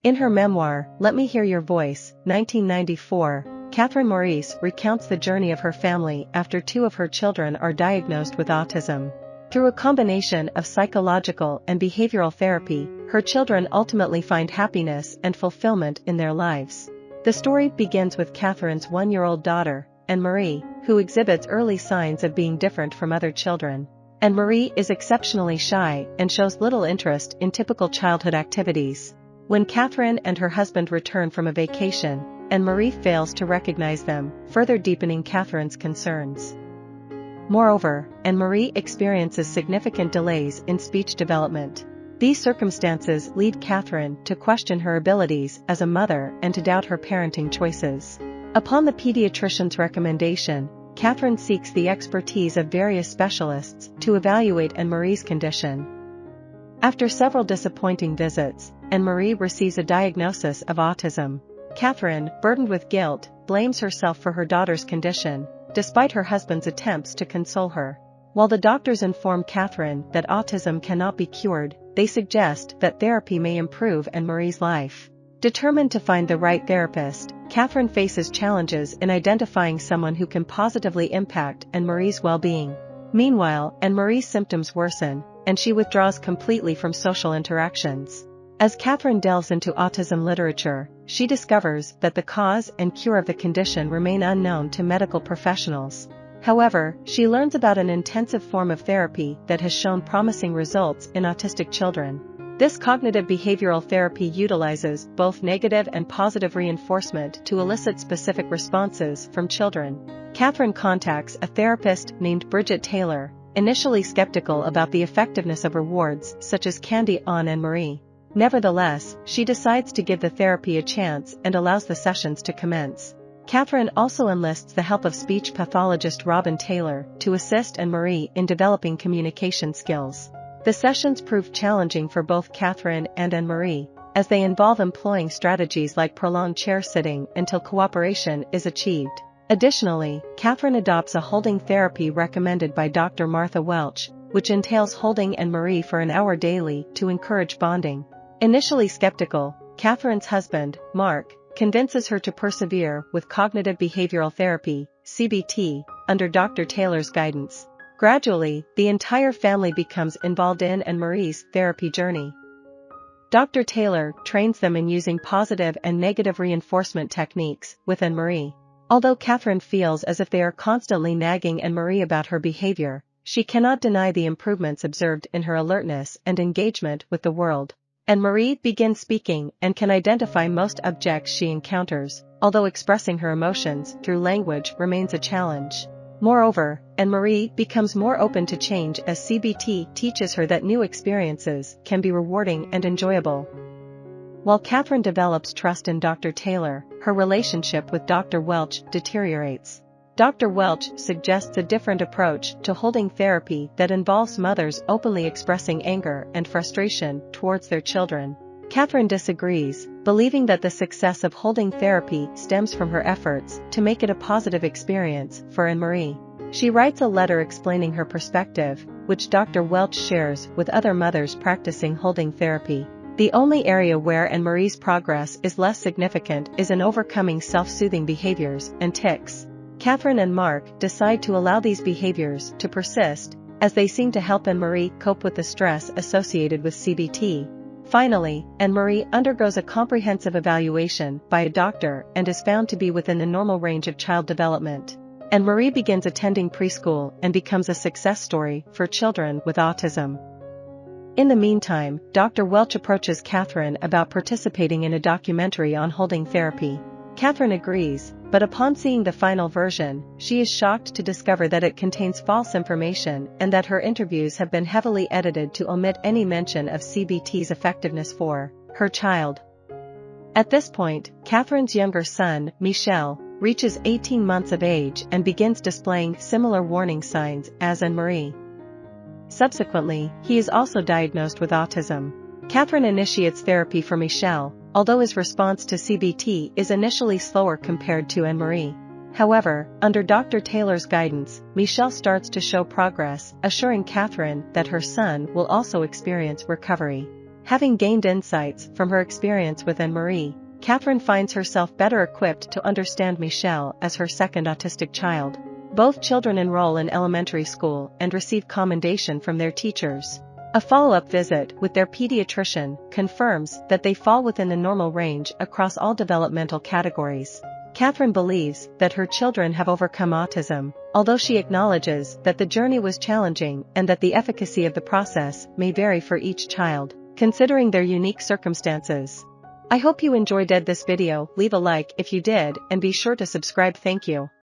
In her memoir, Let Me Hear Your Voice, 1994, Catherine Maurice recounts the journey of her family after two of her children are diagnosed with autism. Through a combination of psychological and behavioral therapy, her children ultimately find happiness and fulfillment in their lives. The story begins with Catherine's 1-year-old daughter, Anne-Marie, who exhibits early signs of being different from other children. Anne-Marie is exceptionally shy and shows little interest in typical childhood activities. When Catherine and her husband return from a vacation, Anne-Marie fails to recognize them, further deepening Catherine's concerns. Moreover, Anne-Marie experiences significant delays in speech development. These circumstances lead Catherine to question her abilities as a mother and to doubt her parenting choices. Upon the pediatrician's recommendation, Catherine seeks the expertise of various specialists to evaluate Anne-Marie's condition. After several disappointing visits, Anne-Marie receives a diagnosis of autism. Catherine, burdened with guilt, blames herself for her daughter's condition, despite her husband's attempts to console her. While the doctors inform Catherine that autism cannot be cured, they suggest that therapy may improve Anne-Marie's life. Determined to find the right therapist, Catherine faces challenges in identifying someone who can positively impact Anne-Marie's well-being. Meanwhile, Anne-Marie's symptoms worsen, and she withdraws completely from social interactions. As Catherine delves into autism literature, she discovers that the cause and cure of the condition remain unknown to medical professionals. However, she learns about an intensive form of therapy that has shown promising results in autistic children. This cognitive behavioral therapy utilizes both negative and positive reinforcement to elicit specific responses from children. Catherine contacts a therapist named Bridget Taylor, initially skeptical about the effectiveness of rewards such as candy on Anne-Marie. Nevertheless, she decides to give the therapy a chance and allows the sessions to commence. Catherine also enlists the help of speech pathologist Robin Taylor to assist Anne-Marie in developing communication skills. The sessions prove challenging for both Catherine and Anne-Marie, as they involve employing strategies like prolonged chair sitting until cooperation is achieved. Additionally, Catherine adopts a holding therapy recommended by Dr. Martha Welch, which entails holding Anne-Marie for an hour daily to encourage bonding. Initially skeptical, Catherine's husband, Mark, convinces her to persevere with cognitive behavioral therapy, CBT, under Dr. Taylor's guidance. Gradually, the entire family becomes involved in Anne-Marie's therapy journey. Dr. Taylor trains them in using positive and negative reinforcement techniques with Anne-Marie. Although Catherine feels as if they are constantly nagging Anne-Marie about her behavior, she cannot deny the improvements observed in her alertness and engagement with the world. Anne-Marie begins speaking and can identify most objects she encounters, although expressing her emotions through language remains a challenge. Moreover, Anne-Marie becomes more open to change as CBT teaches her that new experiences can be rewarding and enjoyable. While Catherine develops trust in Dr. Taylor, her relationship with Dr. Welch deteriorates. Dr. Welch suggests a different approach to holding therapy that involves mothers openly expressing anger and frustration towards their children. Catherine disagrees, believing that the success of holding therapy stems from her efforts to make it a positive experience for Anne-Marie. She writes a letter explaining her perspective, which Dr. Welch shares with other mothers practicing holding therapy. The only area where Anne-Marie's progress is less significant is in overcoming self-soothing behaviors and tics. Catherine and Mark decide to allow these behaviors to persist, as they seem to help Anne-Marie cope with the stress associated with CBT. Finally, Anne-Marie undergoes a comprehensive evaluation by a doctor and is found to be within the normal range of child development. Anne-Marie begins attending preschool and becomes a success story for children with autism. In the meantime, Dr. Welch approaches Catherine about participating in a documentary on holding therapy. Catherine agrees, but upon seeing the final version, she is shocked to discover that it contains false information and that her interviews have been heavily edited to omit any mention of CBT's effectiveness for her child. At this point, Catherine's younger son, Michel, reaches 18 months of age and begins displaying similar warning signs as Anne-Marie. Subsequently, he is also diagnosed with autism. Catherine initiates therapy for Michel, although his response to CBT is initially slower compared to Anne-Marie. However, under Dr. Taylor's guidance, Michel starts to show progress, assuring Catherine that her son will also experience recovery. Having gained insights from her experience with Anne-Marie, Catherine finds herself better equipped to understand Michelle as her second autistic child. Both children enroll in elementary school and receive commendation from their teachers. A follow-up visit with their pediatrician confirms that they fall within the normal range across all developmental categories. Catherine believes that her children have overcome autism, although she acknowledges that the journey was challenging and that the efficacy of the process may vary for each child, considering their unique circumstances. I hope you enjoyed this video. Leave a like if you did and be sure to subscribe. Thank you.